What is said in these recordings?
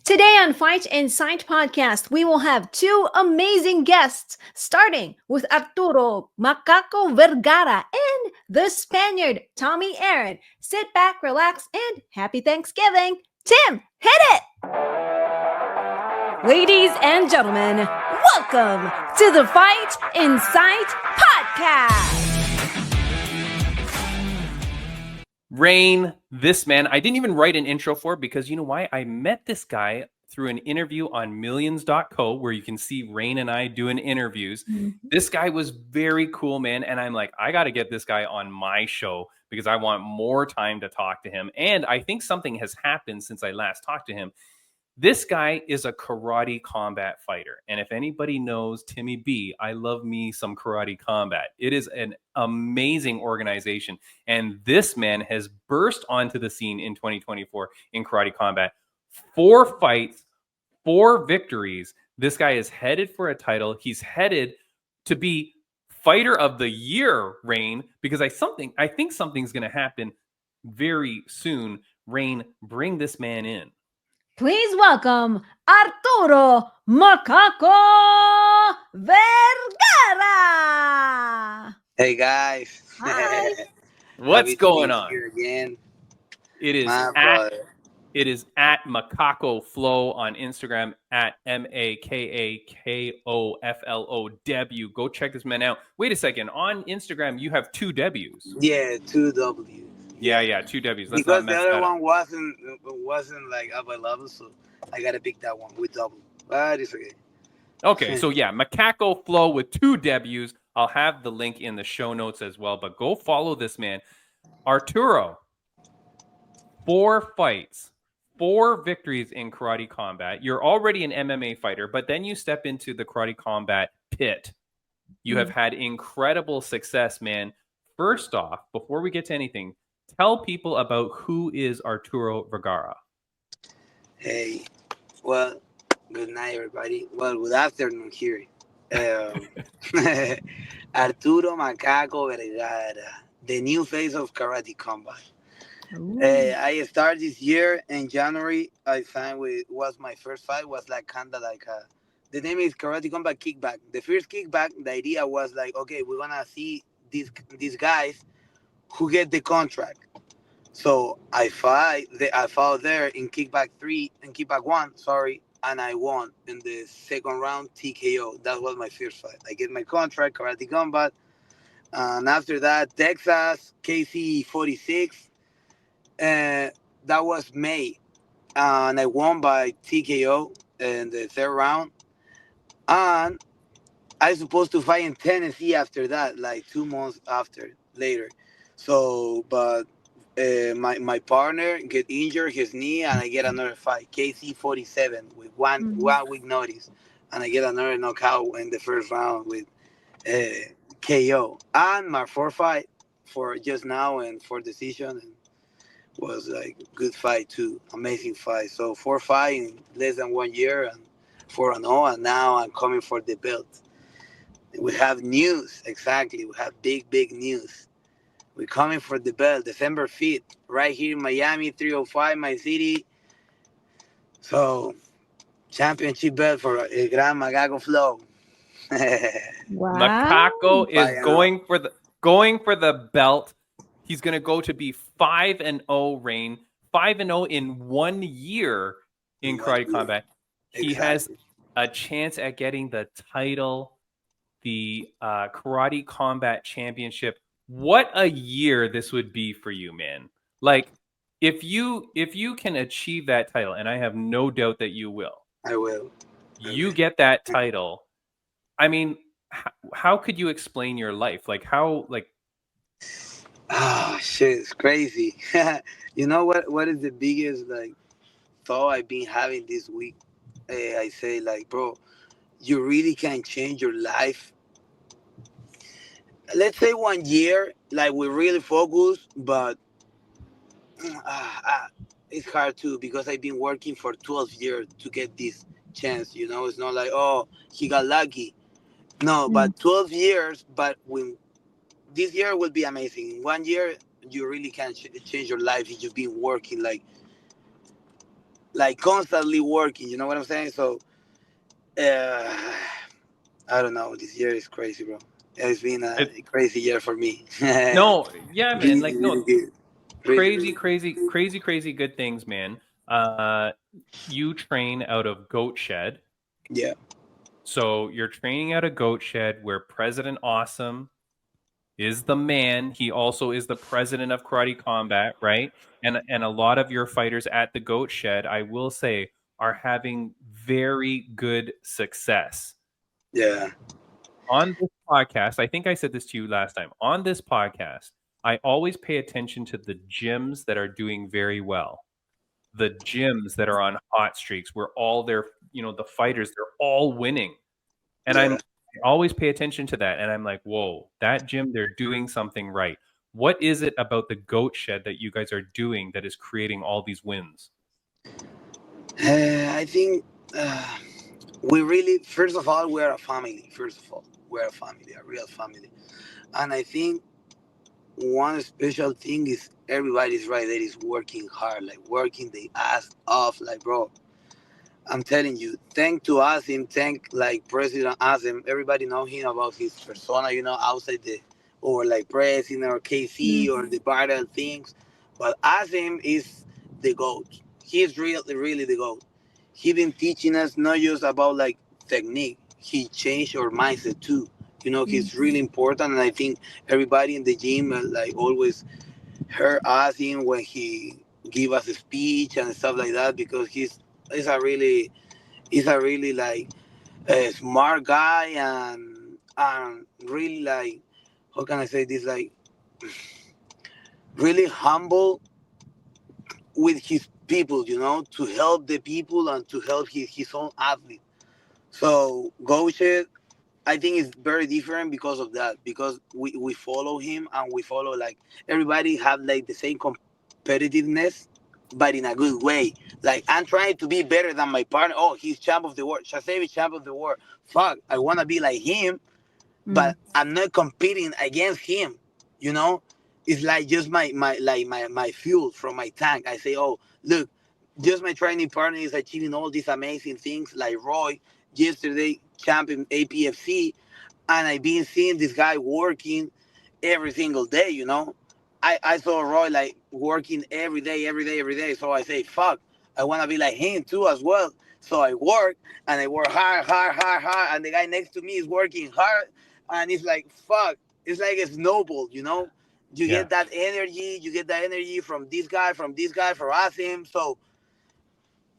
Today on Fight Insight podcast, we will have two amazing guests, starting with Arturo Makako Vergara and the Spaniard, Tommy Aaron. Sit back, relax, and happy Thanksgiving. Tim, hit it! Ladies and gentlemen, welcome to the Fight Insight podcast. Raine, this man, I didn't even write an intro for because you know why? I met this guy through an interview on millions.co where you can see Raine and I doing interviews. This guy was very cool, man. And I'm like, I got to get this guy on my show because I want more time to talk to him. And I think something has happened since I last talked to him. This guy is a karate combat fighter. And if anybody knows Timmy B, I love me some karate combat. It is an amazing organization. And this man has burst onto the scene in 2024 in karate combat. 4 fights, 4 victories. This guy is headed for a title. He's headed to be fighter of the year, Raine, because I think something's going to happen very soon. Raine, bring this man in. Please welcome Arturo Makako Vergara. Hey guys. Hi. What's going on? Here again. It is at Makako Flow on Instagram at MAKAKOFLOW. Go check this man out. Wait a second. On Instagram, you have 2 W's. Yeah, 2 W's. Yeah, 2 W's. Let's because not mess the other that one up. wasn't like up my level, so I gotta pick that one with double. But it's okay. Okay, so yeah, Makako Flow with 2 W's. I'll have the link in the show notes as well. But go follow this man, Arturo. 4 fights, 4 victories in karate combat. You're already an MMA fighter, but then you step into the karate combat pit. You have had incredible success, man. First off, before we get to anything, tell people about who is Arturo Vergara. Hey, well, good night, everybody. Well, good afternoon here. Arturo Makako Vergara, the new face of karate combat. I started this year in January. I signed was my first fight. Was like kind of like the name is Karate Combat Kickback. The first kickback, the idea was like, okay, we're gonna see these guys who get the contract. So I fought there in kickback 3 and kickback 1, sorry, and I won in the second round TKO. That was my first fight. I get my contract, Karate Combat, and after that, Texas KC 46. That was May, and I won by TKO in the third round. And I was supposed to fight in Tennessee after that, like 2 months later. So, but my partner get injured his knee, and I get another fight, KC 47, with one week notice, and I get another knockout in the first round with KO. And my 4th fight for just now and for decision. And was like good fight too, amazing fight. So 4 fights in less than 1 year and 4-0, and now I'm coming for the belt. We have news, exactly. We have big news. We're coming for the belt, December 5th, right here in Miami, 305, my city. So championship belt for El Gran Makako Flow. Wow. Makako is going for the belt. He's going to go to be 5-0, Raine. 5-0 in 1 year in karate combat. He has a chance at getting the title, the Karate Combat Championship. What a year this would be for you, man. Like, if you can achieve that title, and I have no doubt that you will. I will. You get that title. I mean, how could you explain your life? Like, how, like... Oh, shit, it's crazy. You know what is the biggest, like, thought I've been having this week? I say, like, bro, you really can change your life. Let's say 1 year, like, we really focus, but it's hard too, because I've been working for 12 years to get this chance, you know? It's not like, oh, he got lucky. No, but 12 years, but when this year will be amazing. 1 year, you really can change your life if you've been working like like constantly working. You know what I'm saying? So uh, I don't know. This year is crazy, bro. It's been a It, crazy year for me. Really, no, yeah, man. Like, really no, good. Really, crazy, really. crazy, crazy, crazy good things, man. Uh, you train out of Goat Shed. Yeah, So you're training out of Goat Shed where President Awesome is the man. He also is the president of Karate Combat, right? And a lot of your fighters at the Goat Shed, I will say, are having very good success. yeah. On this podcast, I think I said this to you last time. On this podcast, I always pay attention to the gyms that are doing very well. The gyms that are on hot streaks where all their, the fighters, they're all winning. And Yeah. I always pay attention to that. And I'm like, whoa, that gym, they're doing something right. What is it about the Goat Shed that you guys are doing that is creating all these wins? I think we really, first of all, we're a family. First of all, we're a family, a real family. And I think one special thing is everybody's right there is working hard, like working the ass off, like bro. I'm telling you, thank to Asim, thank like President Asim. Everybody know him about his persona, outside the or like president or KC or the battle things. But Asim is the GOAT. He's really, really the GOAT. He been teaching us not just about like technique. He changed our mindset too. He's really important, and I think everybody in the gym like always heard Asim when he give us a speech and stuff like that because he's a really like a smart guy and really like how can I say this like really humble with his people, to help the people and to help his own athlete. So Goshen, I think it's very different because of that because we follow him and we follow like everybody have like the same competitiveness but in a good way. Like I'm trying to be better than my partner. Oh, he's champ of the world. Shasevi champ of the world. Fuck, I wanna be like him, but I'm not competing against him. You know, it's like just my fuel from my tank. I say, oh look, just my training partner is achieving all these amazing things. Like Roy yesterday, champion APFC, and I've been seeing this guy working every single day. I saw Roy like working every day, every day, every day. So I say, fuck, I want to be like him too as well. So I work and I work hard, hard, hard, hard. And the guy next to me is working hard. And it's like, fuck, it's like a snowball, You Yeah. get that energy, from this guy, from Asim. So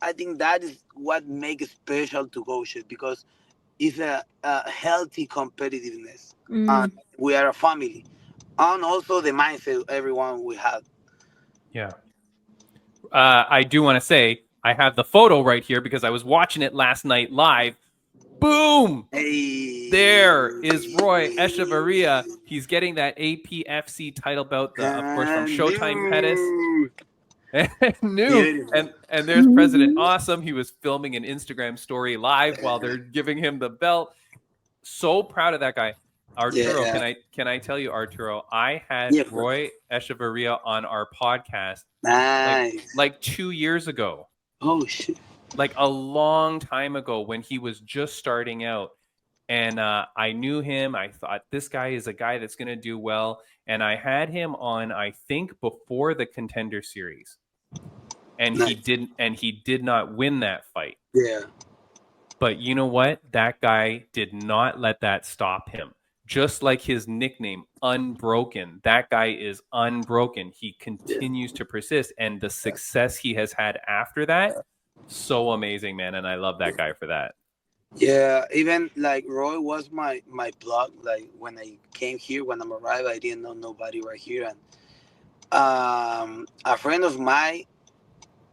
I think that is what makes it special to Go Shit because it's a healthy competitiveness. And we are a family. And also the mindset everyone we have. Yeah. I do want to say I have the photo right here because I was watching it last night live. Boom! Hey. There is Roy Echevarria. He's getting that APFC title bout, of course, from Showtime Pettis. No. New. Beautiful. And there's President Awesome. He was filming an Instagram story live while they're giving him the belt. So proud of that guy. Arturo, Yeah. can I tell you, Arturo, I had Yeah. Roy Echevarria on our podcast Nice. like 2 years ago. Oh shit. Like a long time ago when he was just starting out. And I knew him. I thought this guy is a guy that's going to do well. And I had him on, I think, before the Contender Series. And Nice. he did not win that fight. Yeah. But you know what? That guy did not let that stop him. Just like his nickname, Unbroken. That guy is unbroken. He continues to persist. And the success he has had after that, so amazing, man. And I love that guy for that. Yeah, even like Roy was my blog. Like when I came here, when I'm arrived, I didn't know nobody right here, and a friend of mine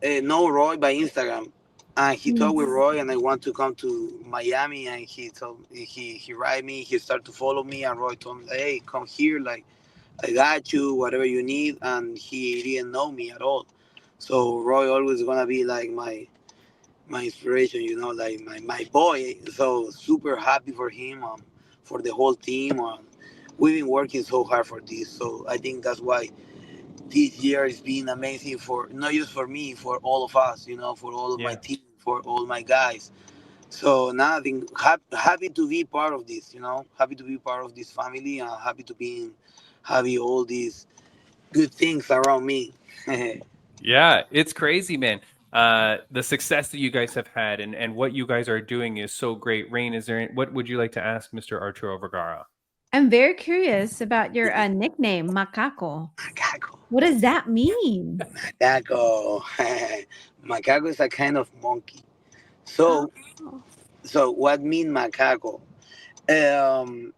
know Roy by Instagram, and he talked with Roy, and I want to come to Miami, and he told he write me, he started to follow me, and Roy told me, hey, come here, like I got you, whatever you need, and he didn't know me at all, so Roy always gonna be like my inspiration, like my boy. So super happy for him, for the whole team. We've been working so hard for this, so I think that's why this year has been amazing for not just for me, for all of us, for all of my Yeah. team, for all my guys. So now I think happy to be part of this, happy to be part of this family, and happy to be having all these good things around me. Yeah, it's crazy, man. The success that you guys have had and what you guys are doing is so great. Rain, what would you like to ask Mr. Arturo Vergara? I'm very curious about your nickname, Makako. Makako. What does that mean? Makako. Makako is a kind of monkey. So, Oh. so what mean Makako? Um,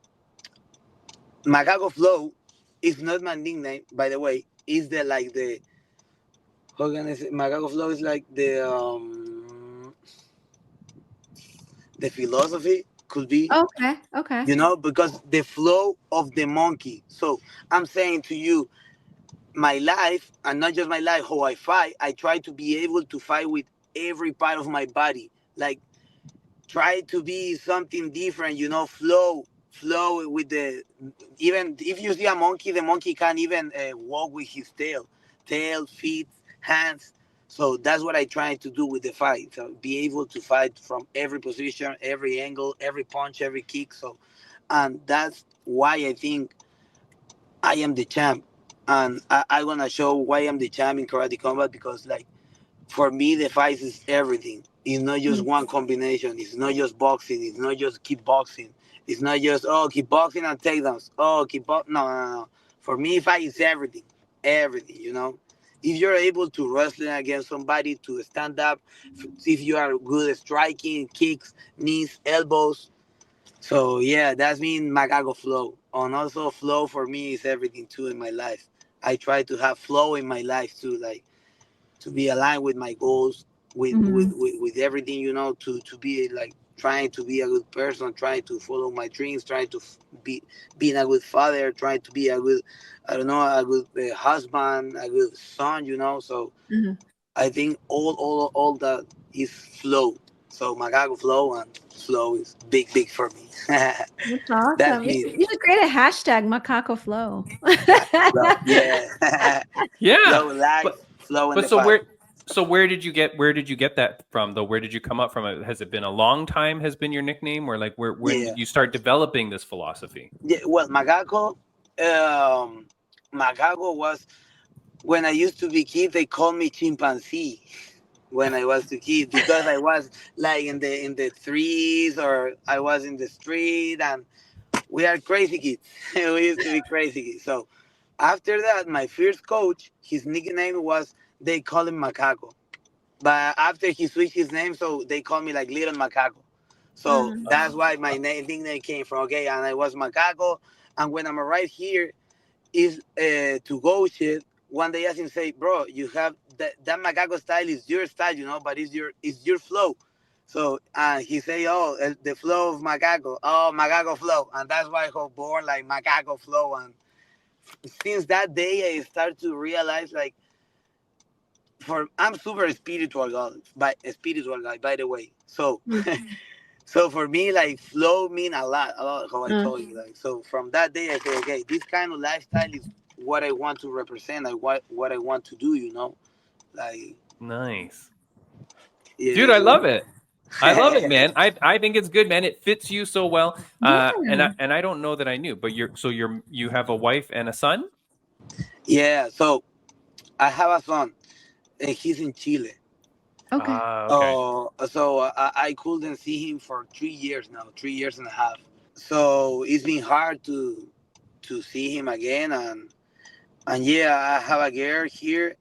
Makako Flow is not my nickname, by the way. Is the how can I say? Makako Flow is like the philosophy could be, Okay, okay. because the flow of the monkey. So I'm saying to you, my life, and not just my life, how I fight, I try to be able to fight with every part of my body. Like, try to be something different, flow with even if you see a monkey, the monkey can't even walk with his tail, feet, hands. So that's what I try to do with the fight. So be able to fight from every position, every angle, every punch, every kick. So, and that's why I think I am the champ. And I want to show why I'm the champ in karate combat, because, like, for me, the fight is everything. It's not just Mm. one combination. It's not just boxing. It's not just kickboxing. It's not just, kickboxing and takedowns. No. For me, fight is everything. Everything, If you're able to wrestle against somebody, to stand up, if you are good at striking, kicks, knees, elbows. So, yeah, that's mean Makako flow. And also, flow for me is everything, too, in my life. I try to have flow in my life, too, like, to be aligned with my goals, Mhm. with everything, to be like trying to be a good person, trying to follow my dreams, trying to be being a good father, trying to be a good, I don't know, a good husband, a good son, So Mhm. I think all that is flow. So Magago flow, and flow is big for me. That's That's awesome. me. You should create a hashtag Makako Flow. Flow, yeah. Yeah. Flow in life, But flow in but the fight. where did you get that from though? Where did you come up from it? Has it been a long time has been your nickname, or like when Yeah. did you start developing this philosophy? Yeah, well, Makako was when I used to be kid. They called me chimpanzee when I was a kid, because I was like in the trees, or I was in the street, and we are crazy kids. We used to be crazy kids. So after that, my first coach, his nickname was, they call him Makako. But after he switched his name, so they call me like Little Makako. So Mhm. that's why my nickname came from. Okay, and I was Makako. And when I'm right here, is to go shit. One day I asked him, say, bro, you have that Makako style is your style, but it's your flow. So he say, oh, the flow of Makako, Makako flow, and that's why I was born like Makako flow. And since that day, I start to realize, like, I'm super spiritual guy, by the way. So Mm. so for me, like, flow mean a lot, how I Uh, told you. Like, so from that day, I say, okay, this kind of lifestyle is what I want to represent. Like, what I want to do. Like, Nice. Dude, yeah. I So love it. I love it, man. I think it's good, man. It fits you so well. And yeah. I don't know that I knew, but you have a wife and a son? yeah. So I have a son, and he's in Chile. Okay. Okay. So I couldn't see him for 3 years now, 3 years and a half. So it's been hard to see him again. And yeah, I have a girl here.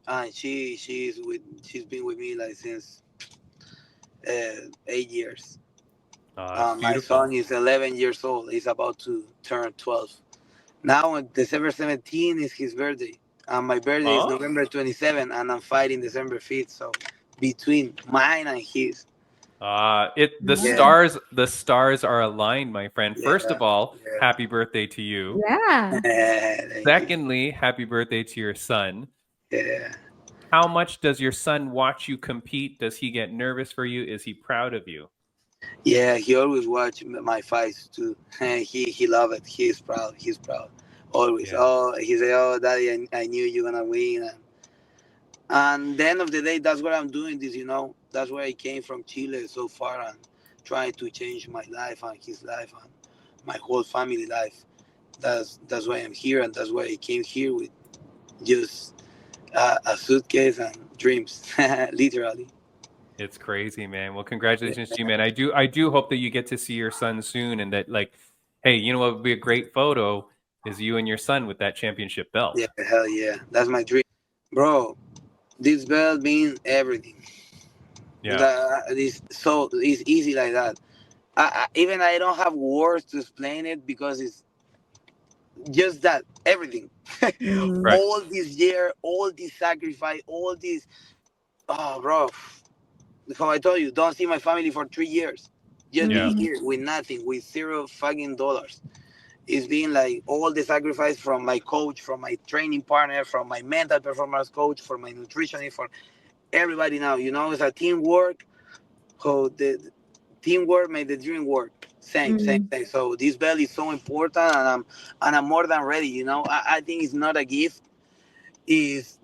And she's been with me like since 8 years. It's My beautiful. son is 11 years old. He's about to turn 12. Now on December 17th is his birthday. My birthday is Oh, November 27th, and I'm fighting December 5th. So between mine and his. Yeah. the stars are aligned, my friend. First Yeah, of all, yeah. happy birthday to you. Yeah. Thank you. Secondly, happy birthday to your son. Yeah. How much does your son watch you compete? Does he get nervous for you? Is he proud of you? Yeah, he always watch my fights too. He love it. He's proud. He's proud. Always. Yeah. Oh, he said, "Oh, Daddy, I knew you're gonna win." And the end of the day, that's what I'm doing. This, that's where I came from Chile so far, and trying to change my life and his life and my whole family life. That's why I'm here, and that's why I came here with just a suitcase and dreams, literally. It's crazy, man. Well, congratulations to you, man. I do hope that you get to see your son soon, and that, like, hey, you know what would be a great photo is you and your son with that championship belt. Yeah, hell yeah, that's my dream, bro. This belt means everything. Yeah. It's easy like that. Even I don't have words to explain it because it's just that everything. Right. All this year, all this sacrifice, all this. Oh, bro. How I told you, don't see my family for 3 years. Just Yeah. being here with nothing, with zero fucking dollars. It's been like all the sacrifice from my coach, from my training partner, from my mental performance coach, for my nutritionist, for everybody now. It's a teamwork. How the teamwork made the dream work. Same, same, same. So this belt is so important, and I'm more than ready. I think it's not a gift. Is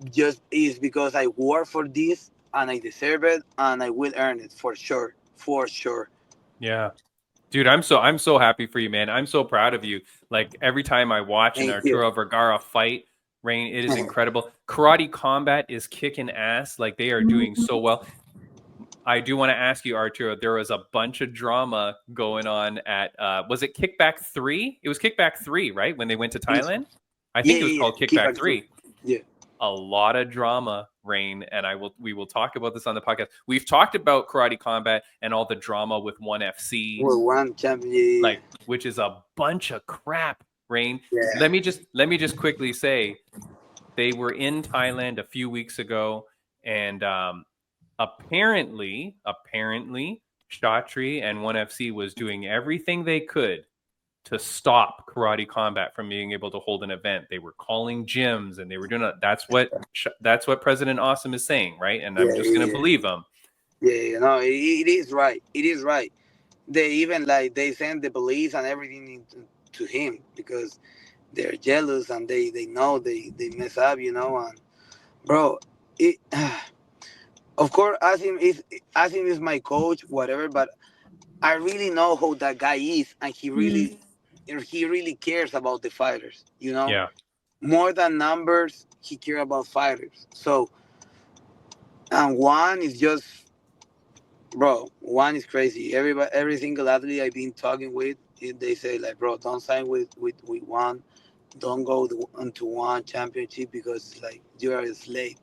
because I work for this and I deserve it and I will earn it for sure, for sure. Yeah. Dude, I'm so happy for you, man. I'm so proud of you. Like, every time I watch an Thank you. Arturo Vergara fight, Raine, it is incredible. Karate Combat is kicking ass. Like, they are doing so well. I do want to ask you, Arturo, there was a bunch of drama going on at was it Kickback 3? It was Kickback 3, right? When they went to Thailand? I Yeah, think it was yeah, called yeah. Keep Kickback back to 3. yeah. A lot of drama, Raine, and we will talk about this on the podcast. We've talked about Karate Combat and all the drama with ONE FC, We're one champion. Yeah, like, which is a bunch of crap, Raine. yeah. Let me just quickly say, they were in Thailand a few weeks ago, and apparently, Shatri and ONE FC was doing everything they could to stop Karate Combat from being able to hold an event. They were calling gyms, and they were doing that's what President Awesome is saying, right? And I'm just Yeah, gonna yeah. believe him. Yeah, it is right. It is right. They even like they send the police and everything to him because they're jealous and they know they mess up, and bro, it of course Asim is my coach, whatever, but I really know how that guy is, and he really cares about the fighters, Yeah. more than numbers. He cares about fighters. So, and one is just, bro, one is crazy. Every single athlete I've been talking with, they say like, bro, don't sign with one, don't go into one championship because it's like you are a slave.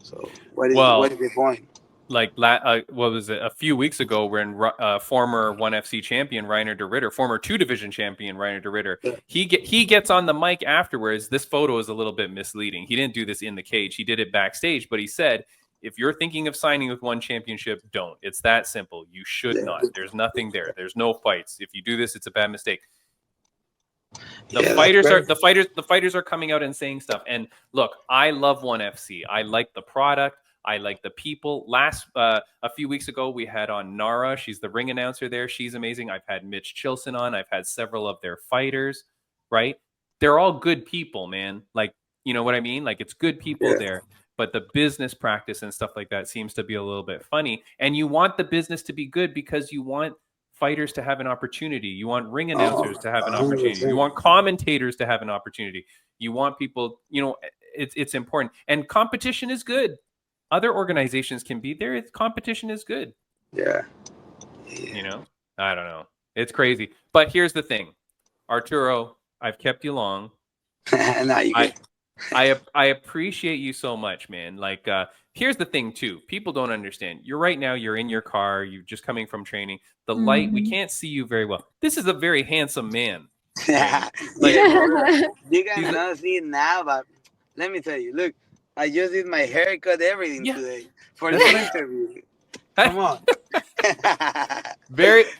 So what is Well, the point? like, what was it, a few weeks ago, when former ONE FC champion Reiner de Ritter, former 2 division champion Reiner de Ritter, Yeah. he gets on the mic afterwards. This photo is a little bit misleading. He didn't do this in the cage. He did it backstage, but he said, if you're thinking of signing with one championship, don't. It's that simple. You should Yeah. not. There's nothing there. There's no fights. If you do this, it's a bad mistake. The Yeah, fighters are coming out and saying stuff. And look, I love ONE FC. I like the product. I like the people. A few weeks ago, we had on Nara. She's the ring announcer there. She's amazing. I've had Mitch Chilson on. I've had several of their fighters. Right? They're all good people, man. Like, you know what I mean? Like, it's good people Yeah. there. But the business practice and stuff like that seems to be a little bit funny. And you want the business to be good because you want fighters to have an opportunity. You want ring announcers to have an opportunity. You 100%. want commentators to have an opportunity. You want people, it's important. And competition is good. Other organizations can be there. Competition is good. Yeah. I don't know. It's crazy. But here's the thing, Arturo, I've kept you long. Nah, you good. I appreciate you so much, man. Like, here's the thing too. People don't understand. You're in your car. You're just coming from training. The light, we can't see you very well. This is a very handsome man. Yeah, Like, bro. You he's cannot see it now, but let me tell you. Look, I just did my haircut, everything Yeah. today for That's the what interview. Come on.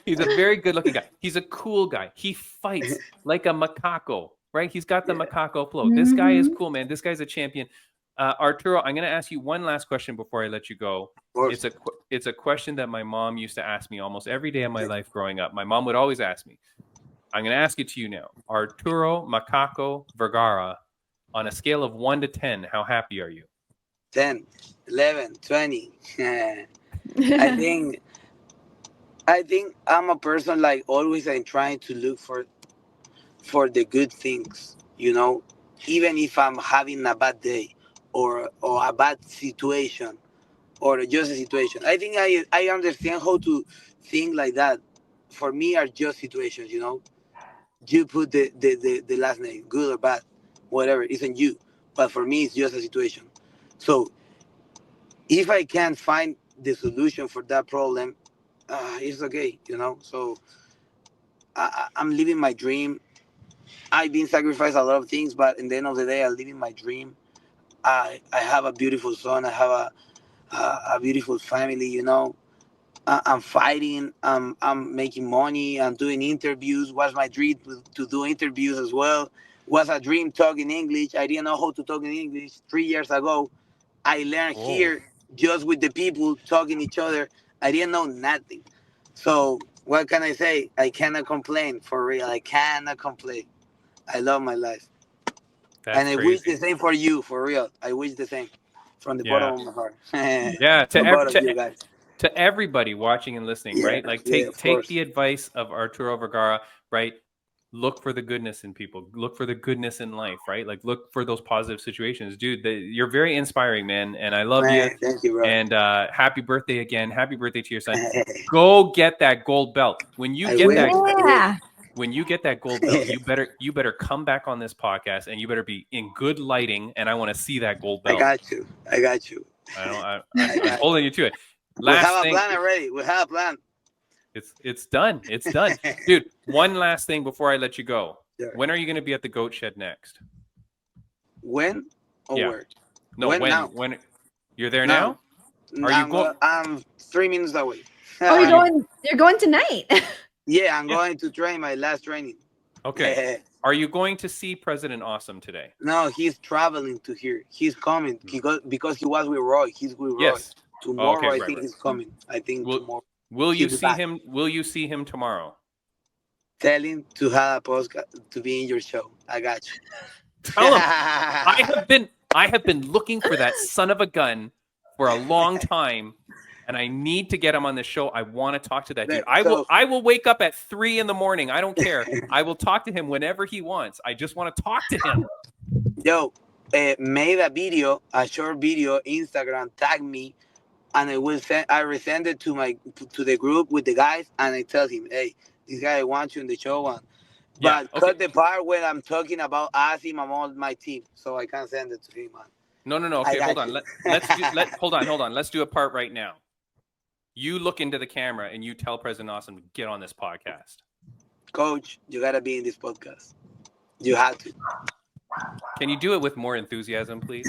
He's a very good looking guy. He's a cool guy. He fights like a Makako, right? He's got the Makako flow. This guy is cool, man. This guy's a champion. Arturo, I'm going to ask you one last question before I let you go. It's a question that my mom used to ask me almost every day of my life growing up. My mom would always ask me, I'm going to ask it to you now. Arturo Makako Vergara, on a scale of 1 to 10, how happy are you? 10, 11, 20. I think I'm a person like always. I'm trying to look for the good things, even if I'm having a bad day or a bad situation or just a situation. I think I understand how to think like that. For me, are just situations. You put the last name, good or bad, whatever, isn't you. But for me, it's just a situation. So if I can find the solution for that problem, it's okay. So I'm living my dream. I've been sacrificed a lot of things, but in the end of the day, I'm living my dream. I have a beautiful son. I have a beautiful family. I'm fighting. I'm making money. I'm doing interviews. Was my dream to do interviews as well. Was a dream talking English. I didn't know how to talk in English 3 years ago. I learned here just with the people talking each other. I didn't know nothing. So what can I say? I cannot complain, for real. I cannot complain. I love my life. That's And I wish crazy. the same for you, for real. I wish the same from the bottom of my heart. Yeah, For both of you guys. to everybody watching and listening, Yeah, right? Like yeah, of take course. the advice of Arturo Vergara, right? Look for the goodness in people. Look for the goodness in life, right? Like look for those positive situations, dude. You're very inspiring, man, and I love you. Man, thank you, bro. And happy birthday again! Happy birthday to your son. Go get that gold belt. When you I get will. that, Yeah. when you get that gold belt, you better come back on this podcast, and you better be in good lighting. And I want to see that gold I belt. got you. I got you. I'm holding you to it. We Last have a thing, plan already. We have a plan. it's done. It's done, dude. One last thing before I let you go. Sure. When are you going to be at the Goat Shed next? When or Yeah. where? No, When now? when you're there Now. now? Are you going? I'm 3 minutes away. Oh, you're going tonight. Yeah, I'm going to train my last training. Okay. Are you going to see President Awesome today? No, he's traveling to here. He's coming. Because he was with Roy. He's with Roy. Yes. Tomorrow, Okay, I think he's coming. I think tomorrow. Will you He'll be see back. him? Will you see him tomorrow? Tell him to have a podcast to be in your show. I got you. Tell him. I have been looking for that son of a gun for a long time, and I need to get him on the show. I want to talk to that dude. I will wake up at 3 a.m. I don't care. I will talk to him whenever he wants. I just want to talk to him. Yo, made a short video, Instagram, tag me, and I will send it to the group with the guys, and I tell him, hey, this guy wants you in the show, but cut the part when I'm talking about Asim and all my team, so I can send it to him, man. No. Okay, hold on. Hold on. Let's do a part right now. You look into the camera and you tell President Awesome to get on this podcast. Coach, you gotta be in this podcast. You have to. Can you do it with more enthusiasm, please?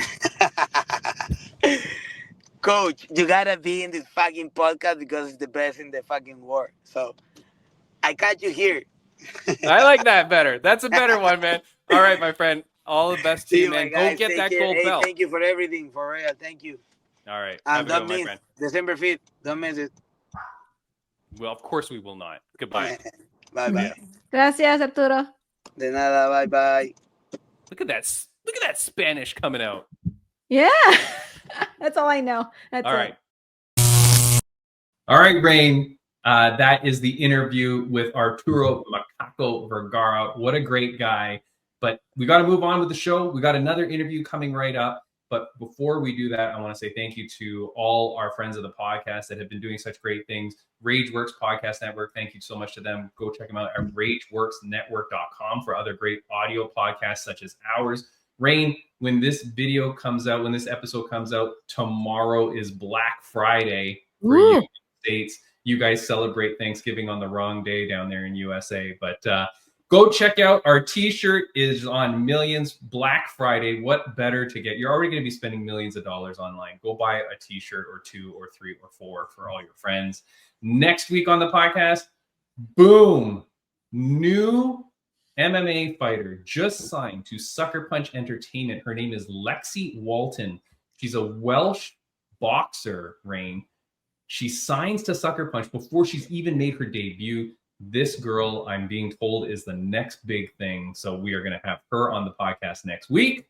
Coach, you gotta be in this fucking podcast because it's the best in the fucking world. So I got you here. I like that better. That's a better one, man. All right, my friend. All the best to you, man. Go get that gold belt. Thank you for everything, for real. Thank you. All right. And don't miss December 5th. Don't miss it. Well, of course we will not. Goodbye. Bye-bye. Gracias, Arturo. De nada. Bye-bye. Look at that Spanish coming out. Yeah. That's all I know. That's all right. All right, Raine. That is the interview with Arturo Makako Vergara. What a great guy. But we got to move on with the show. We got another interview coming right up. But before we do that, I want to say thank you to all our friends of the podcast that have been doing such great things. RageWorks Podcast Network, thank you so much to them. Go check them out at rageworksnetwork.com for other great audio podcasts such as ours. Raine, when this video comes out, when this episode comes out, tomorrow is Black Friday for you in the States. You guys celebrate Thanksgiving on the wrong day down there in USA. But go check out our t-shirt is on Millions Black Friday. What better to get? You're already going to be spending millions of dollars online. Go buy a t-shirt or 2 or 3 or 4 for all your friends. Next week on the podcast, boom, new MMA fighter just signed to Sucker Punch Entertainment. Her name is Lexi Walton. She's a Welsh boxer, Raine. She signs to Sucker Punch before she's even made her debut. This girl, I'm being told, is the next big thing. So we are going to have her on the podcast next week.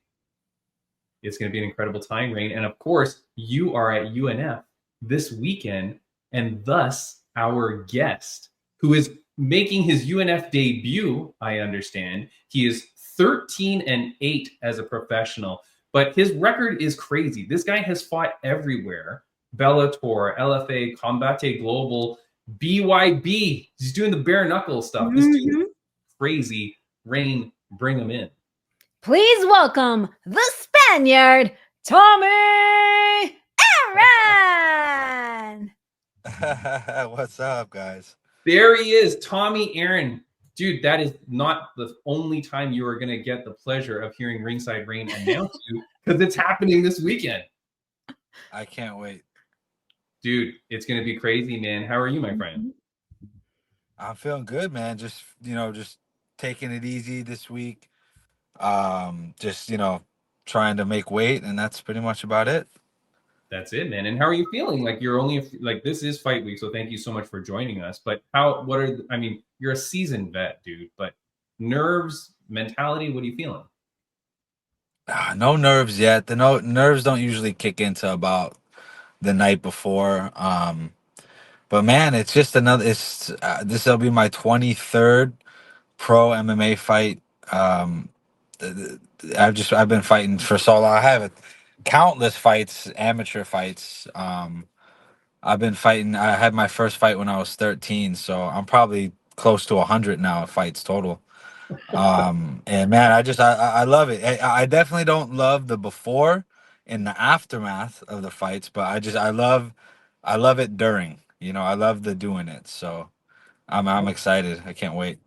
It's going to be an incredible time, Raine. And of course, you are at UNF this weekend, and thus our guest, who is making his UNF debut, I understand. He is 13-8 as a professional, but his record is crazy. This guy has fought everywhere. Bellator, LFA, Combate Global, BYB. He's doing the bare knuckle stuff. This dude is crazy. Raine, bring him in. Please welcome the Spaniard, Tommy Aaron. What's up, guys? There he is, Tommy Aaron. Dude, that is not the only time you are going to get the pleasure of hearing Ringside Raine announce you, because it's happening this weekend. I can't wait. Dude, it's going to be crazy, man. How are you, my friend? I'm feeling good, man. Just taking it easy this week. Just trying to make weight, and that's pretty much about it. That's it, man. And how are you feeling? Like, you're only this is fight week, so thank you so much for joining us. But you're a seasoned vet, dude, but nerves, mentality, what are you feeling? No nerves yet. The nerves don't usually kick into about the night before. But man, it's just this will be my 23rd pro MMA fight. I've been fighting for so long. I have countless fights, amateur fights. I've been fighting. I had my first fight when I was 13, so I'm probably close to 100 now fights total. And man, I love it. I definitely don't love the before and the aftermath of the fights, but I love it during. I love the doing it. So I'm excited. I can't wait.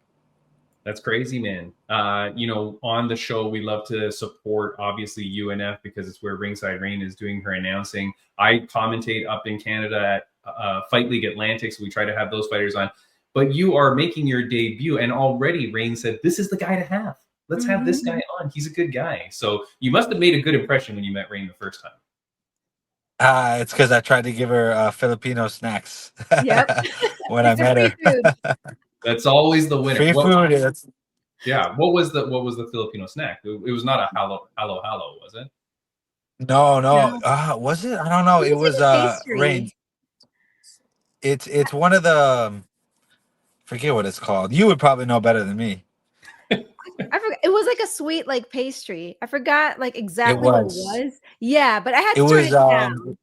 That's crazy, man. On the show, we love to support, obviously, UNF, because it's where Ringside Raine is doing her announcing. I commentate up in Canada at Fight League Atlantic, so we try to have those fighters on. But you are making your debut, and already Raine said, this is the guy to have. Let's have this guy on. He's a good guy. So you must have made a good impression when you met Raine the first time. It's because I tried to give her Filipino snacks. Yep. When I met her. That's always the winner. Free food. Yeah. What was the Filipino snack? It was not a hello, was it? No. Was it? I don't know. It was Raine. It's one of the forget what it's called. You would probably know better than me. I forgot. It was like a sweet pastry. I forgot exactly what it was. Yeah, but I had to turn it down.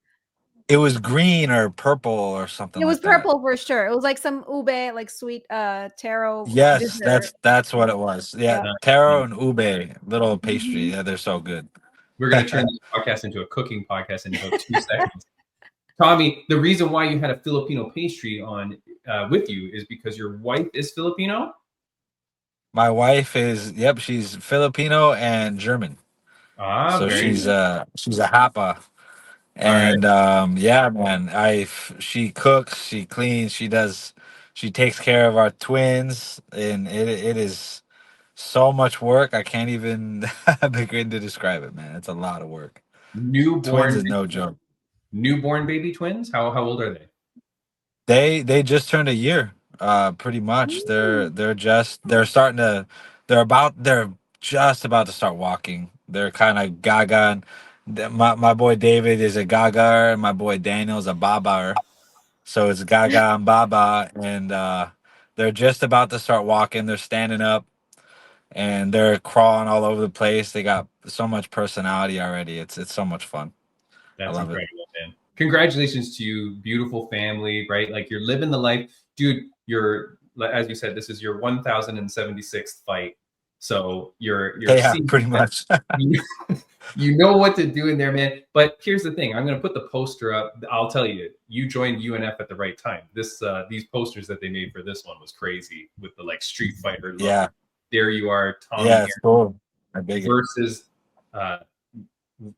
It was green or purple or something. It was purple for sure. It was like some ube, sweet taro. Yes, dessert. that's what it was. Yeah, taro and ube, little pastry. Yeah, they're so good. We're gonna turn this podcast into a cooking podcast in about 2 seconds. Tommy, the reason why you had a Filipino pastry on with you is because your wife is Filipino? My wife is, she's Filipino and German. So she's a Hapa. And yeah, man, she cooks, she cleans, she takes care of our twins, and it is so much work. I can't even begin to describe it, man. It's a lot of work. Twins is no joke. Newborn baby twins? How old are they? They just turned a year, pretty much. They're just about to start walking. They're kind of gaga. My boy David is a gaga, and my boy Daniel is a baba. So it's gaga and baba, and they're just about to start walking. They're standing up, and they're crawling all over the place. They got so much personality already. It's so much fun. That's incredible, man. Congratulations to you, beautiful family, right? Like, you're living the life, dude. You're, as you said, this is your 1076th fight. So you're pretty much. You know what to do in there, man. But here's the thing. I'm going to put the poster up. I'll tell you, you joined UNF at the right time. These posters that they made for this one was crazy, with the Street Fighter look. Yeah. There you are, Tommy. Yeah, it's cool. Versus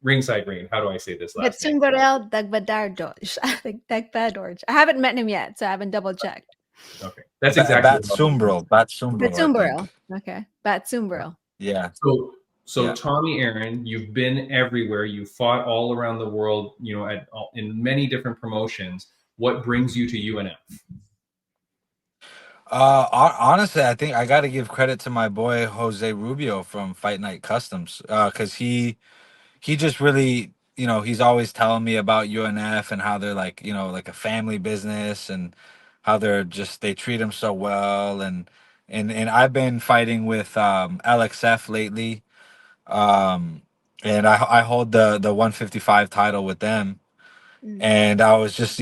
Ringside Raine. How do I say this last name? Dagbadorj. I haven't met him yet, so I haven't double checked. Okay. That's exactly Batsumbril. Okay. Batsumbril. Yeah. So Tommy Aaron, you've been everywhere. You've fought all around the world, in many different promotions. What brings you to UNF? Honestly, I think I got to give credit to my boy Jose Rubio from Fight Night Customs, because he just really, he's always telling me about UNF and how they're like, like a family business, and how they treat him so well. And I've been fighting with LXF lately, and I hold the 155 title with them. And I was just,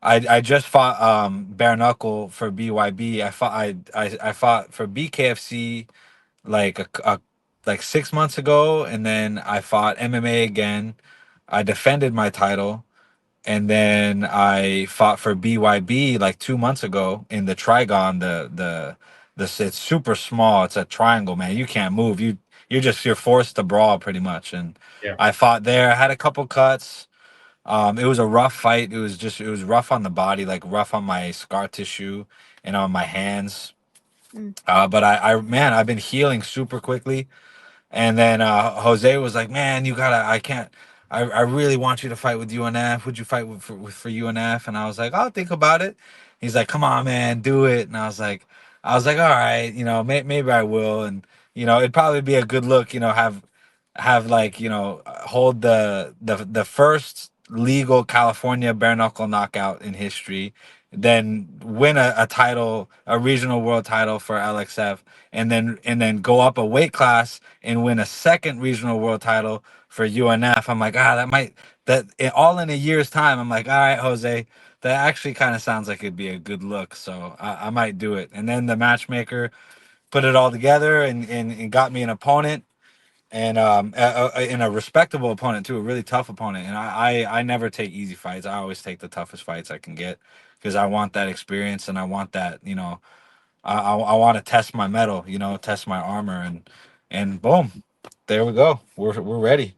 I just fought bare knuckle for BYB. I fought for BKFC like like 6 months ago, and then I fought MMA again. I defended my title, and then I fought for BYB like 2 months ago in the Trigon. It's super small. It's a triangle, man. You can't move. You're forced to brawl pretty much. And Yeah. I fought there. I had a couple cuts. It was a rough fight. It was rough on the body, like rough on my scar tissue and on my hands. But man, I've been healing super quickly. And then Jose was like, "Man, you gotta. I can't. I really want you to fight with UNF. Would you fight for UNF?" And I was like, "I'll think about it." He's like, "Come on, man, do it." And I was like, "All right, maybe I will." And it'd probably be a good look, have like hold the first legal California bare knuckle knockout in history, then win a title, a regional world title for LXF, and then go up a weight class and win a second regional world title for UNF. I'm like, all in a year's time. I'm like, all right, Jose, that actually kind of sounds like it'd be a good look. So I might do it. And then the matchmaker put it all together and got me an opponent, and in a respectable opponent too, a really tough opponent. And I never take easy fights. I always take the toughest fights I can get, because I want that experience, and I want that, I want to test my metal, test my armor, and boom, there we go. We're ready.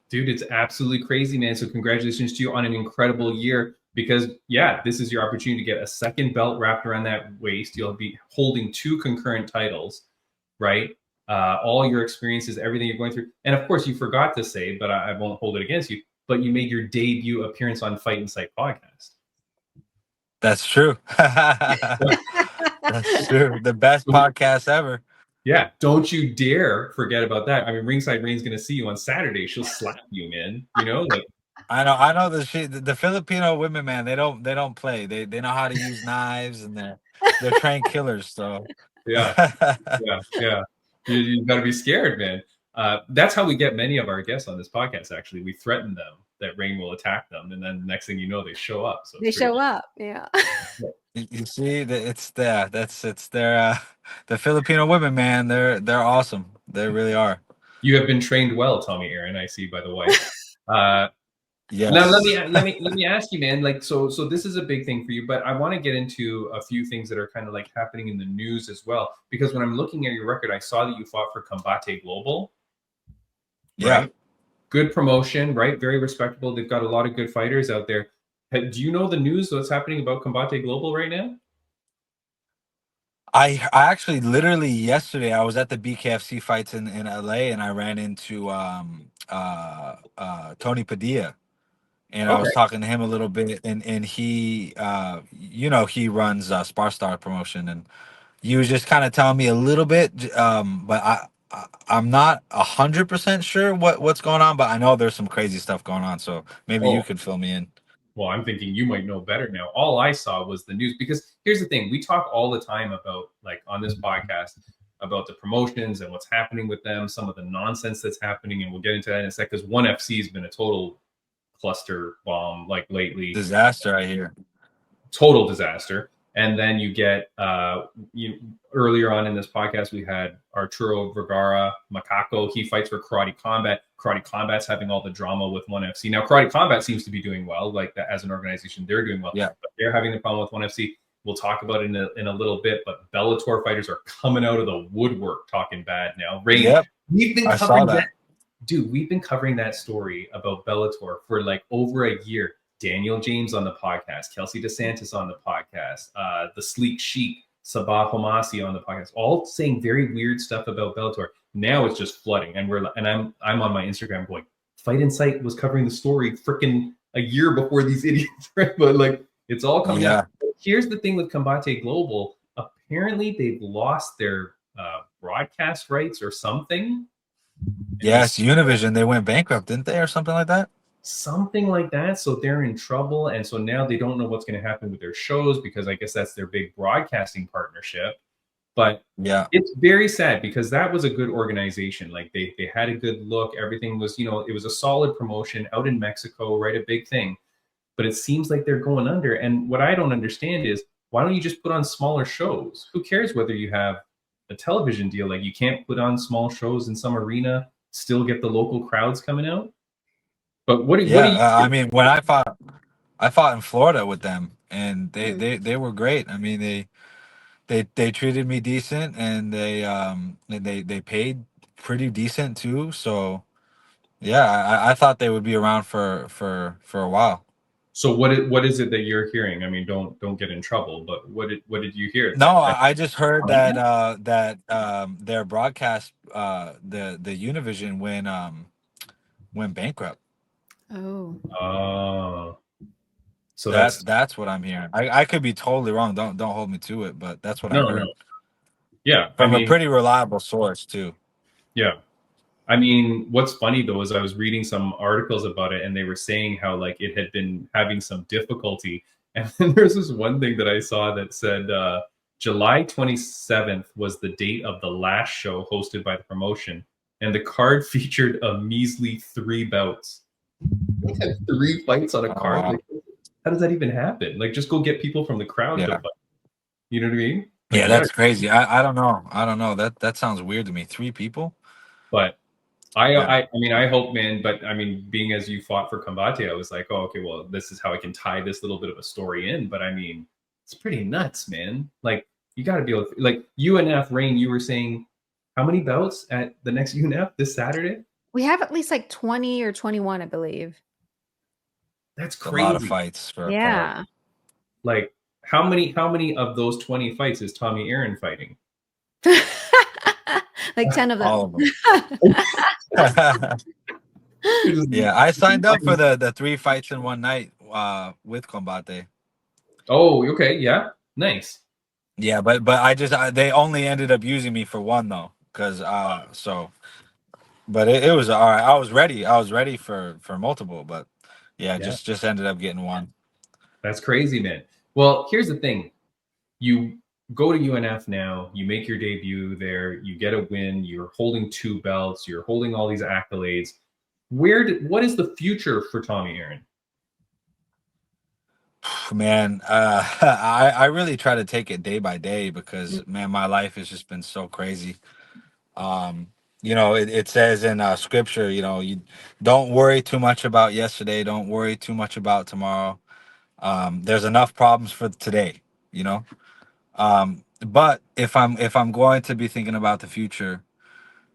Dude, it's absolutely crazy, man. So congratulations to you on an incredible year, because yeah, this is your opportunity to get a second belt wrapped around that waist. You'll be holding 2 concurrent titles, right? All your experiences, everything you're going through. And of course, you forgot to say, but I won't hold it against you, but you made your debut appearance on Fight and Sight podcast. That's true. That's true. The best podcast ever. Yeah, don't you dare forget about that. I mean, Ringside Rain's going to see you on Saturday. She'll slap you, man. Like, I know the Filipino women, man. They don't play. They know how to use knives, and they're trained killers. So yeah, yeah. You got to be scared, man. That's how we get many of our guests on this podcast. Actually, we threaten them that Rain will attack them, and then the next thing you know, they show up. So They show up. Yeah. You see that it's their the Filipino women, man. They're awesome. They really are. You have been trained well, Tommy Aaron. I see by the way. Yes. Now let me ask you, man. Like, so this is a big thing for you, but I want to get into a few things that are kind of like happening in the news as well. Because when I'm looking at your record, I saw that you fought for Combate Global. Yeah. Right? Good promotion, right? Very respectable. They've got a lot of good fighters out there. Do you know the news that's happening about Combate Global right now? I actually literally yesterday I was at the BKFC fights in LA, and I ran into Tony Padilla, and I was talking to him a little bit, and he he runs Spar Star promotion, and he was just kind of telling me a little bit, but I'm not 100% sure what's going on, but I know there's some crazy stuff going on, so maybe you could fill me in. Well, I'm thinking you might know better now. All I saw was the news, because here's the thing. We talk all the time about, like, on this podcast, about the promotions and what's happening with them, some of the nonsense that's happening. And we'll get into that in a sec, because 1FC has been a total cluster bomb, like, lately. Disaster, I hear. Total disaster. And then you get, earlier on in this podcast, we had Arturo Vergara, Makako. He fights for Karate Combat. Karate Combat's having all the drama with 1FC. Now, Karate Combat seems to be doing well. Like, that as an organization, they're doing well. Yeah. But they're having a problem with 1FC. We'll talk about it in a little bit. But Bellator fighters are coming out of the woodwork talking bad now. Raine, yep. We've been I covering saw that. Dude, we've been covering that story about Bellator for like over a year. Daniel James on the podcast, Kelsey DeSantis on the podcast, the Sleek Sheik, Sabah Homasi on the podcast, all saying very weird stuff about Bellator. Now it's just flooding, and I'm on my Instagram going, Fight Insight was covering the story freaking a year before these idiots, right? But like, it's all coming out. Here's the thing with Combate Global. apparently they've lost their broadcast rights or something. Yes, Univision, they went bankrupt, didn't they, or something like that? Something like that. So they're in trouble. And so now they don't know what's going to happen with their shows, because I guess that's their big broadcasting partnership. But Yeah. it's very sad, because that was a good organization. Like they had a good look. Everything was, it was a solid promotion out in Mexico, right? A big thing. But it seems like they're going under. And what I don't understand is, why don't you just put on smaller shows? Who cares whether you have a television deal? Like, you can't put on small shows in some arena, still get the local crowds coming out. But what do you? I mean, when I fought in Florida with them, and they were great. I mean, they treated me decent, and they paid pretty decent too. So yeah, I thought they would be around for a while. So what is it that you're hearing? I mean, don't get in trouble. But what did you hear? No, I just heard that their broadcast, the Univision went bankrupt. Oh. So that's what I'm hearing. I could be totally wrong. Don't hold me to it, but that's what I heard. No. Yeah, from a pretty reliable source too. Yeah. I mean, what's funny though is I was reading some articles about it, and they were saying how like it had been having some difficulty. And then there's this one thing that I saw that said July 27th was the date of the last show hosted by the promotion, and the card featured a measly 3 bouts. They had 3 fights on a card. Wow. Like, how does that even happen? Like, just go get people from the crowd to fight. You know what I mean? Like, yeah, that's crazy. I don't know. That sounds weird to me. 3 people. But I mean, I hope, man. But I mean, being as you fought for Combate, I was like, oh, okay, well, this is how I can tie this little bit of a story in. But I mean, it's pretty nuts, man. Like, you got to be able to, like, UNF, Raine, you were saying how many bouts at the next UNF this Saturday? We have at least like 20 or 21, I believe. That's crazy. A lot of fights for a card. Like, how many of those 20 fights is Tommy Aaron fighting? Like 10 of them. All of them. Yeah, I signed up for the 3 fights in one night with Combate. Oh, okay, yeah, nice. Yeah, but they only ended up using me for 1 though, because but it was all right. I was ready for multiple, but yeah, just ended up getting 1. That's crazy, man. Well, here's the thing. You go to UNF now, you make your debut there, you get a win, you're holding 2 belts, you're holding all these accolades. What is the future for Tommy Aaron? Man, I really try to take it day by day, because man, my life has just been so crazy. It says in scripture, you don't worry too much about yesterday, don't worry too much about tomorrow. There's enough problems for today, but if I'm going to be thinking about the future,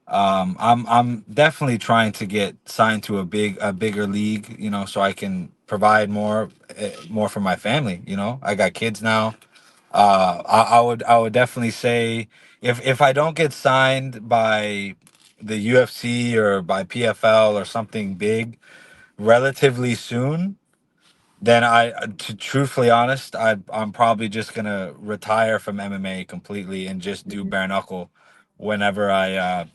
I'm definitely trying to get signed to a bigger league, so I can provide more for my family. I got kids now. I would definitely say, if I don't get signed by the UFC or by PFL or something big relatively soon, then to truthfully honest, I'm probably just gonna retire from MMA completely and just do bare knuckle whenever I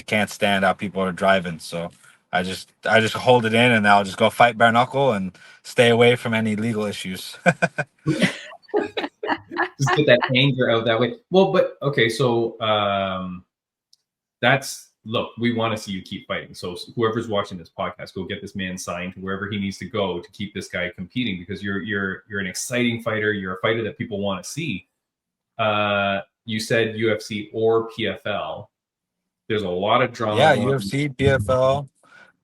can't stand how people are driving. So I just hold it in, and I'll just go fight bare knuckle and stay away from any legal issues. Just get that anger out that way. Well, but okay, so look, we want to see you keep fighting. So whoever's watching this podcast, go get this man signed to wherever he needs to go to keep this guy competing, because you're an exciting fighter. You're a fighter that people want to see. You said UFC or PFL. There's a lot of drama. Yeah, UFC, PFL.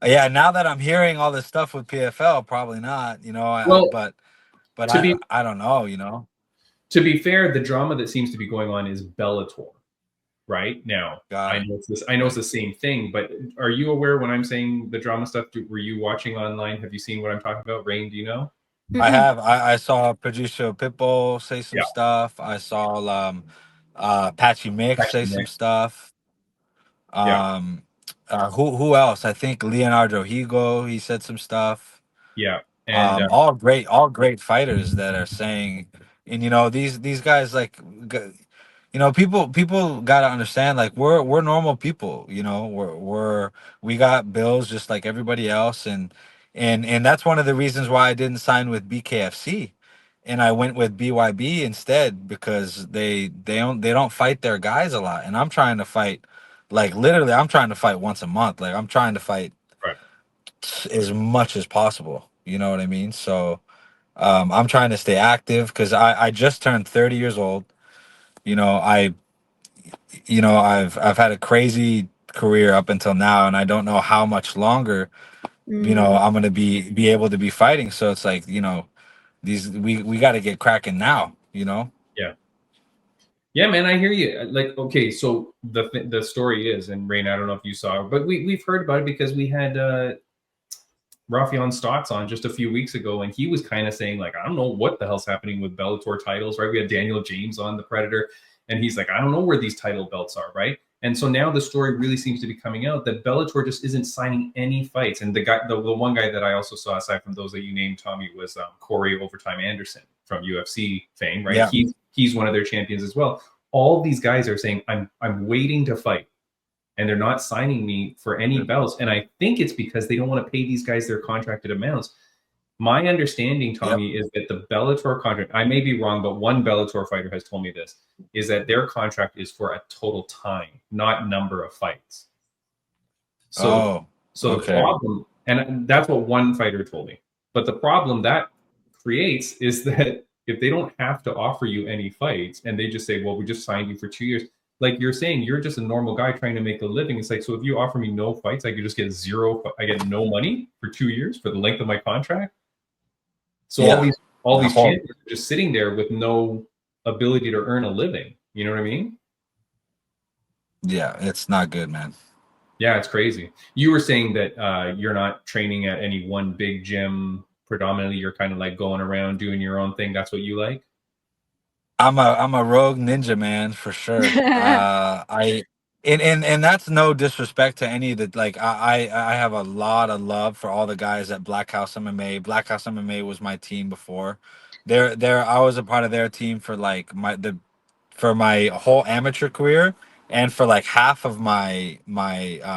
Yeah, now that I'm hearing all this stuff with PFL, probably not. But I don't know. To be fair, the drama that seems to be going on is Bellator. Right now, I know it's the same thing, but are you aware when I'm saying the drama stuff? Were you watching online? Have you seen what I'm talking about? Raine, do you know? I have. I saw producer Pitbull say some stuff. I saw Patchy Mix say some stuff. Who else? I think Leonardo Higo, he said some stuff. Yeah. And all great fighters that are saying, And these guys, like, people got to understand, like, we're normal people. We got bills just like everybody else. And that's one of the reasons why I didn't sign with BKFC, and I went with BYB instead, because they don't fight their guys a lot, and I'm trying to fight, like, literally, I'm trying to fight once a month. Like, I'm trying to fight Right. as much as possible. You know what I mean? So I'm trying to stay active, because I just turned 30 years old. You know, I've had a crazy career up until now, and I don't know how much longer, Mm. I'm gonna be able to be fighting. So it's like, these we got to get cracking now. Yeah. Yeah, man, I hear you. Like, okay, so the story is, and Rain, I don't know if you saw it, but we've heard about it because we had Rafion Stotts on just a few weeks ago, and he was kind of saying, like, I don't know what the hell's happening with Bellator titles, right? We had Daniel James on, the Predator, and he's like, I don't know where these title belts are, right? And so now the story really seems to be coming out that Bellator just isn't signing any fights. And the one guy that I also saw, aside from those that you named, Tommy, was Corey Overtime Anderson from UFC fame, right? Yeah. He's one of their champions as well. All these guys are saying, I'm waiting to fight, and they're not signing me for any belts. And I think it's because they don't want to pay these guys their contracted amounts. My understanding, Tommy, is that the Bellator contract, I may be wrong, but one Bellator fighter has told me this, is that their contract is for a total time, not number of fights. So, the problem, and that's what one fighter told me, but the problem that creates is that if they don't have to offer you any fights, and they just say, well, we just signed you for 2 years, like you're saying, you're just a normal guy trying to make a living. It's like, so if you offer me no fights, I could just get zero. I get no money for 2 years for the length of my contract. So all these champions are just sitting there with no ability to earn a living. You know what I mean? Yeah, it's not good, man. Yeah, it's crazy. You were saying that you're not training at any one big gym. Predominantly, you're kind of like going around doing your own thing. That's what you like? I'm a rogue ninja, man, for sure. And that's no disrespect to any of the, like, I have a lot of love for all the guys at Black House MMA. Black House MMA was my team before. I was a part of their team for like for my whole amateur career, and for like half of my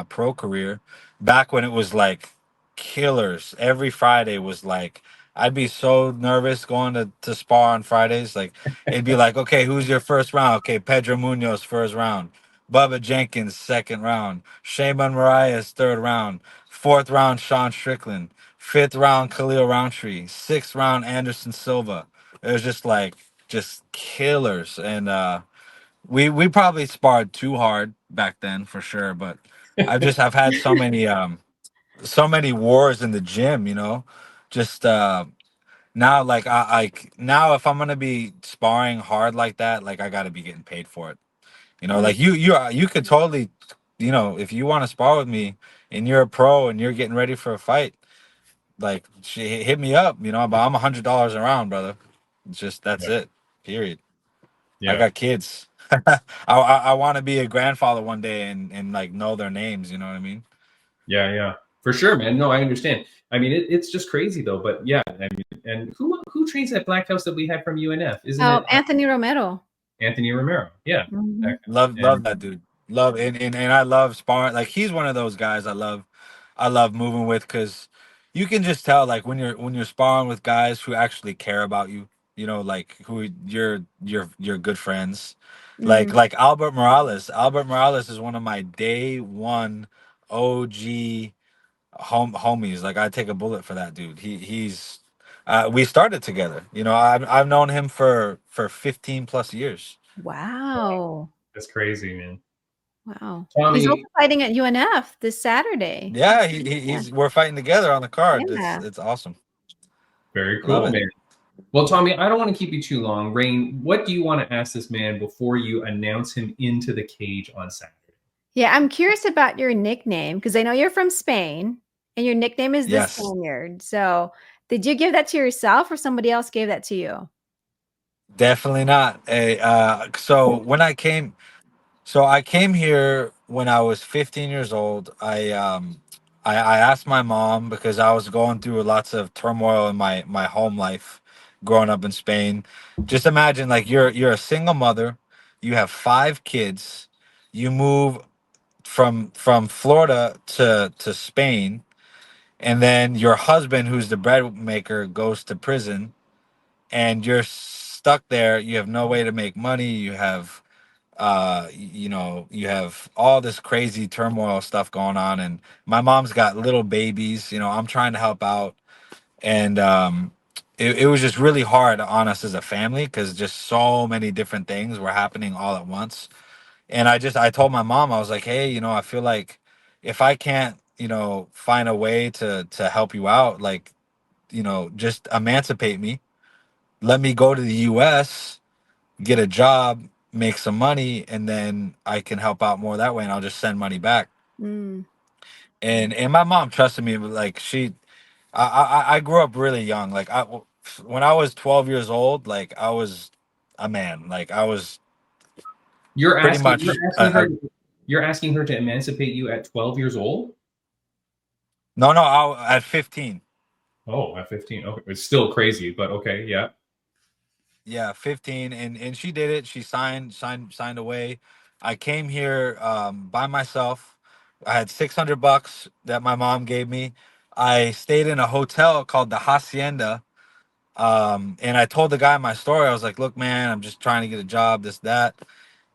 pro career, back when it was like killers. Every Friday was like, I'd be so nervous going to spar on Fridays. Like, it'd be like, okay, who's your first round? Okay, Pedro Munoz first round, Bubba Jenkins second round, Shaman Marias third round, fourth round Sean Strickland, fifth round Khalil Roundtree, sixth round Anderson Silva. It was just killers. And we probably sparred too hard back then, for sure. But I've had so many wars in the gym, just now, like, now, if I'm gonna be sparring hard like that, like, I gotta be getting paid for it. Like, you could totally, if you want to spar with me and you're a pro and you're getting ready for a fight, like, hit me up, but I'm $100 a round, brother. It's just, that's it, period. I Yeah. got kids. I want to be a grandfather one day, and like, know their names. You know what I mean? Yeah, for sure, man. No, I understand. I mean, it's just crazy though. But yeah, I mean, and who trains at Black House that we had from UNF? Isn't it Anthony Romero. Anthony Romero? Yeah. Mhm. Love that dude. Love, and I love sparring. Like, he's one of those guys I love moving with, because you can just tell, like, when you're sparring with guys who actually care about you. Like, who you're good friends. Like Mm. Albert Morales. Albert Morales is one of my day one OG homies. Like, I take a bullet for that dude. He's we started together. I've known him for 15 plus years. Wow. That's crazy, man. Wow. He's also Tommy, fighting at UNF this Saturday. Yeah, he's we're fighting together on the card. Yeah. It's awesome. very Love cool, it. man. Well, Tommy, I don't want to keep you too long. Rain, what do you want to ask this man before you announce him into the cage on Saturday? Yeah, I'm curious about your nickname, because I know you're from Spain and your nickname is the Yes. Spaniard. So, did you give that to yourself or somebody else gave that to you? Definitely not. So I came here when I was 15 years old. I asked my mom, because I was going through lots of turmoil in my home life, growing up in Spain. Just imagine like you're a single mother, you have 5 kids, you move from Florida to Spain, and then your husband, who's the bread maker, goes to prison, and you're stuck there. You have no way to make money. You have you have all this crazy turmoil stuff going on, and my mom's got little babies. I'm trying to help out, and it was just really hard on us as a family because just so many different things were happening all at once. And I told my mom, I was like, hey, I feel like if I can't find a way to help you out, like, just emancipate me, let me go to the US, get a job, make some money, and then I can help out more that way, and I'll just send money back. Mm. And my mom trusted me, but like I grew up really young. Like when I was 12 years old, like I was a man. Like I was You're pretty asking much you're asking her to emancipate you at 12 years old? no, at 15. Oh, at 15. Okay. It's still crazy, but okay, yeah. Yeah, 15, and she did it. She signed away. I came here by myself. I had $600 that my mom gave me. I stayed in a hotel called the Hacienda. And I told the guy my story. I was like, "Look, man, I'm just trying to get a job, this, that."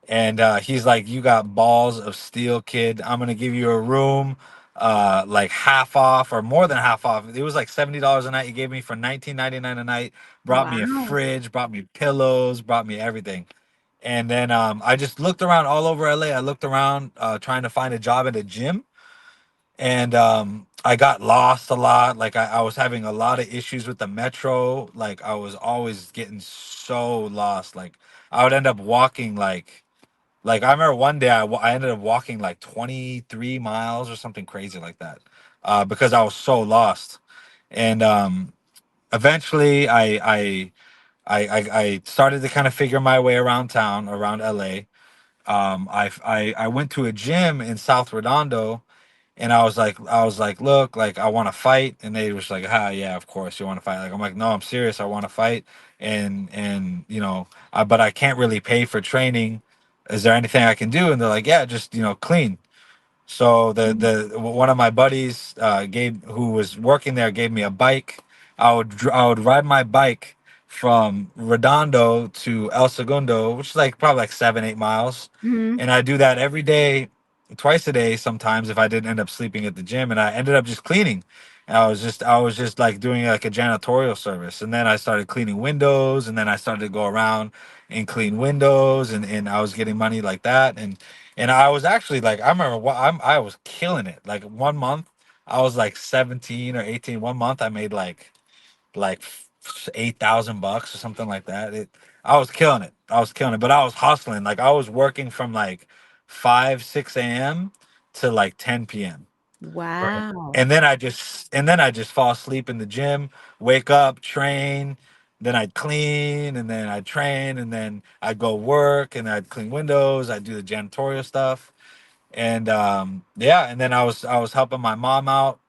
And he's like, "You got balls of steel, kid. I'm gonna give you a room, like half off or more than half off. It was like $70 a night. He gave me for 19.99 a night. Brought me a Wow. fridge, brought me pillows, brought me everything. And then I just looked around all over LA. I looked around trying to find a job at a gym, and I got lost a lot. Like I was having a lot of issues with the metro. Like I was always getting so lost. Like I would end up walking like I remember one day I ended up walking like 23 miles or something crazy like that, because I was so lost. And eventually I started to kind of figure my way around town, around LA. I went to a gym in South Redondo, and I was like, look, like I want to fight, and they was like, yeah, of course you want to fight. Like I'm like, no, I'm serious, I want to fight, and but I can't really pay for training. Is there anything I can do? And they're like, yeah, just clean. So the one of my buddies gave who was working there gave me a bike. I would ride my bike from Redondo to El Segundo, which is like probably like 7-8 miles, Mm-hmm. and I do that every day, twice a day sometimes if I didn't end up sleeping at the gym, and I ended up just cleaning. And I was just like doing like a janitorial service, and then I started cleaning windows, and then I started to go around and clean windows, and I was getting money like that, and I was actually like, I remember I was killing it. Like 1 month, I was like 17 or 18. 1 month, I made like $8,000 or something like that. I was killing it. I was killing it. But I was hustling. Like I was working from like 5 6 a.m. to like 10 p.m. Right. Wow. And then I just fall asleep in the gym, wake up, train, then I'd clean, and then I'd train, and then I'd go work, and I'd clean windows, I'd do the janitorial stuff. And yeah, and then I was helping my mom out,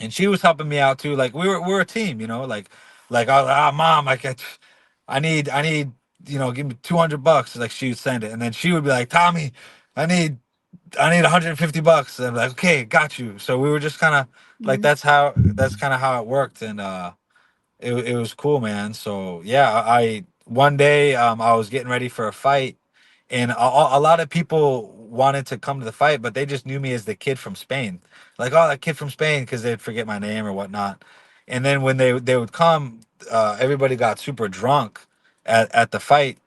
and she was helping me out too. Like we're a team, like I was like, mom, I need give me $200. Like she would send it, and then she would be like, Tommy, I need I need $150. And I'm like, okay, got you. So we were just kind of like, Mm. that's kind of how it worked. And it was cool, man. So yeah, I one day I was getting ready for a fight, and a lot of people wanted to come to the fight, but they just knew me as the kid from Spain, like, oh, that kid from Spain, because they'd forget my name or whatnot. And then when they would come, everybody got super drunk at the fight,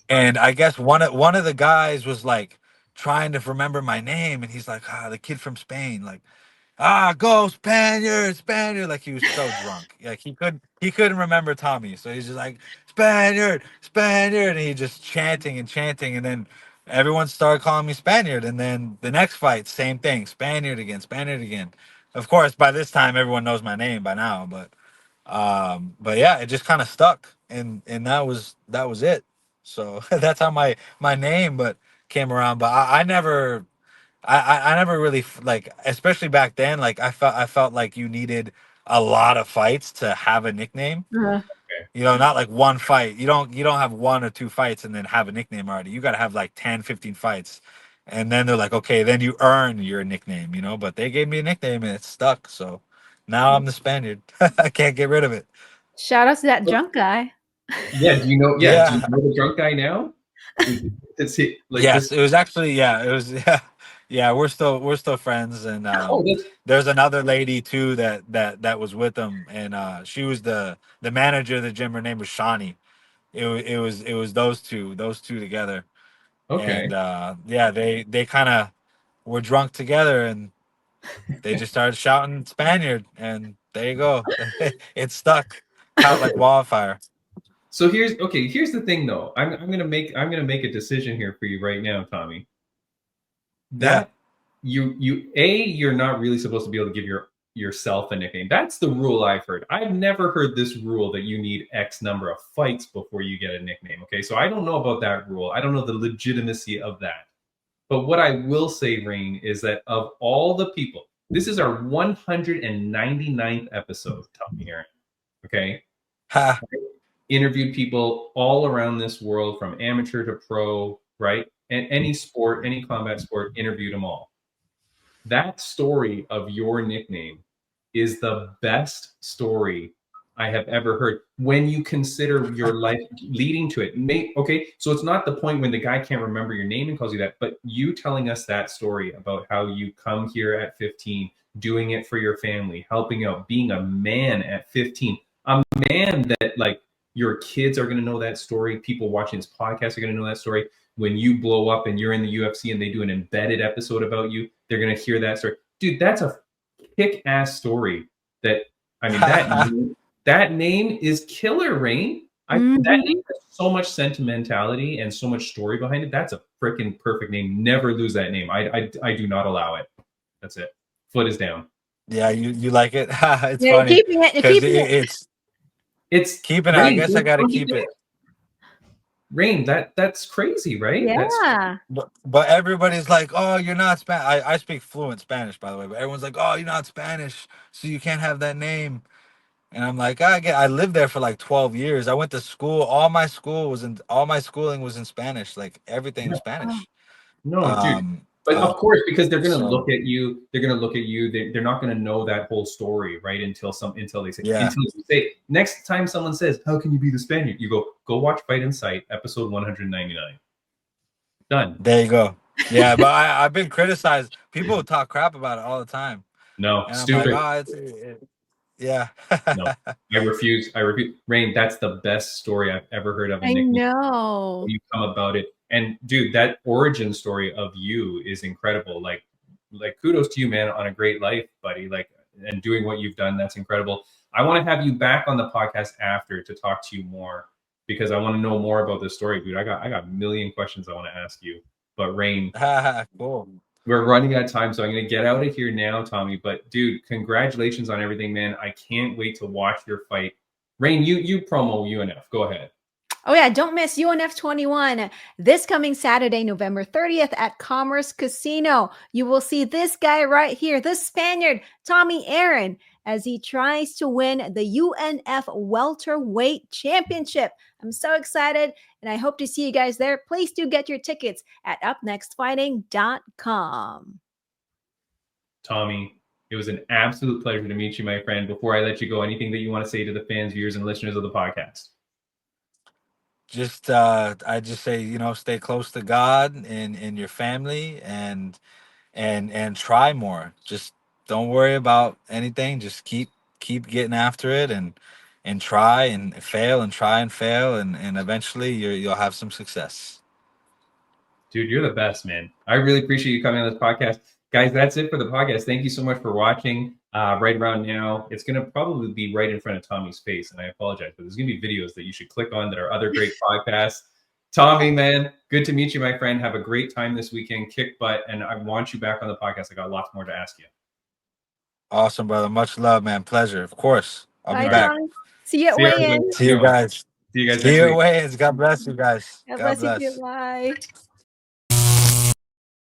and I guess one of the guys was like trying to remember my name, and he's like, the kid from Spain, like, go Spaniard, Spaniard. Like he was so drunk. Like he couldn't remember Tommy. So he's just like, Spaniard, Spaniard. And he just chanting and chanting. And then everyone started calling me Spaniard. And then the next fight, same thing. Spaniard again, Spaniard again. Of course, by this time everyone knows my name by now. But yeah, it just kind of stuck. And that was it. So that's how my name but came around. But I never really like, especially back then, like I felt like you needed a lot of fights to have a nickname. Uh, You know, not like one fight. You don't have 1 or 2 fights and then have a nickname already. You got to have like 10, 15 fights. And then they're like, okay, then you earn your nickname, you know, but they gave me a nickname and it stuck. So now I'm the Spaniard. I can't get rid of it. Shout out to that drunk guy. Yeah, do you know? Yeah, do you Yeah. know the drunk guy now? Is he like Yes, this? it was actually, yeah, it was, yeah, we're still friends. And Oh, that's there's another lady too that was with him, and she was the manager of the gym. Her name was Shawnee. It was those two together. okay. And yeah, they kind of were drunk together, and they just started shouting Spaniard, and there you go. It stuck out like wildfire. So here's the thing though. I'm gonna make a decision here for you right now, Tommy. Yeah. That you're not really supposed to be able to give yourself a nickname. That's the rule I've heard. I've never heard this rule that you need X number of fights before you get a nickname. Okay, so I don't know about that rule. I don't know the legitimacy of that. But what I will say, Raine, is that of all the people, this is our 199th episode, Tommy Aaron. Okay, Ha. interviewed people all around this world, from amateur to pro, right? And any sport, any combat sport, interviewed them all. That story of your nickname is the best story I have ever heard when you consider your life leading to it. Okay, so it's not the point when the guy can't remember your name and calls you that, but you telling us that story about how you come here at 15, doing it for your family, helping out, being a man at 15, a man that like your kids are going to know that story. People watching this podcast are going to know that story. When you blow up and you're in the UFC and they do an embedded episode about you, they're going to hear that story. Dude, that's a kick-ass story. That that name is killer, Raine. That name has so much sentimentality and so much story behind it. That's a freaking perfect name. Never lose that name. I do not allow it. That's it. Foot is down. Yeah, you like it? It's yeah, funny keeping it. because Keeping it. It's keeping it. I guess I got to keep it. Raine, that's crazy, right? Yeah. But everybody's like, oh, you're not Spanish. I speak fluent Spanish, by the way. But everyone's like, oh, you're not Spanish, so you can't have that name. And I'm like, I lived there for like 12 years. I went to school. All my schooling was in Spanish. Like everything in Spanish. No, dude. But of course, because they're gonna look at you, they're not gonna know that whole story, right? Until they say, until you say, next time someone says, how can you be the Spaniard? You go watch Fight in Sight, episode 199. Done. There you go. Yeah, but I've been criticized. People talk crap about it all the time. No, and stupid. I'm like, yeah. No, I refuse. Raine, that's the best story I've ever heard of. I know. You come about it. And dude, that origin story of you is incredible. Like kudos to you, man, on a great life, buddy. Like, and doing what you've done, that's incredible. I want to have you back on the podcast after to talk to you more, because I want to know more about this story, dude. I got a million questions I want to ask you. But Raine, cool. We're running out of time, so I'm going to get out of here now, Tommy. But dude, congratulations on everything, man. I can't wait to watch your fight. Raine, you promo UNF. Go ahead. Oh, yeah. Don't miss UNF 21 this coming Saturday, November 30th at Commerce Casino. You will see this guy right here, the Spaniard, Tommy Aaron, as he tries to win the UNF Welterweight Championship. I'm so excited, and I hope to see you guys there. Please do get your tickets at upnextfighting.com. Tommy, it was an absolute pleasure to meet you, my friend. Before I let you go, anything that you want to say to the fans, viewers, and listeners of the podcast? I just say, stay close to God and your family, and try more. Just don't worry about anything. Just keep getting after it, and try and fail, and try and fail, and eventually you'll have some success. Dude, you're the best, man. I really appreciate you coming on this podcast. Guys, that's it for the podcast. Thank you so much for watching. Right around now, it's going to probably be right in front of Tommy's face, and I apologize, but there's going to be videos that you should click on that are other great podcasts. Tommy, man, good to meet you, my friend. Have a great time this weekend. Kick butt, and I want you back on the podcast. I got lots more to ask you. Awesome, brother. Much love, man. Pleasure. Of course. I'll be back. Tommy. See you at weigh-in. See you guys. See you guys See next you week. at weigh-ins. God bless you guys. God bless you. Bye.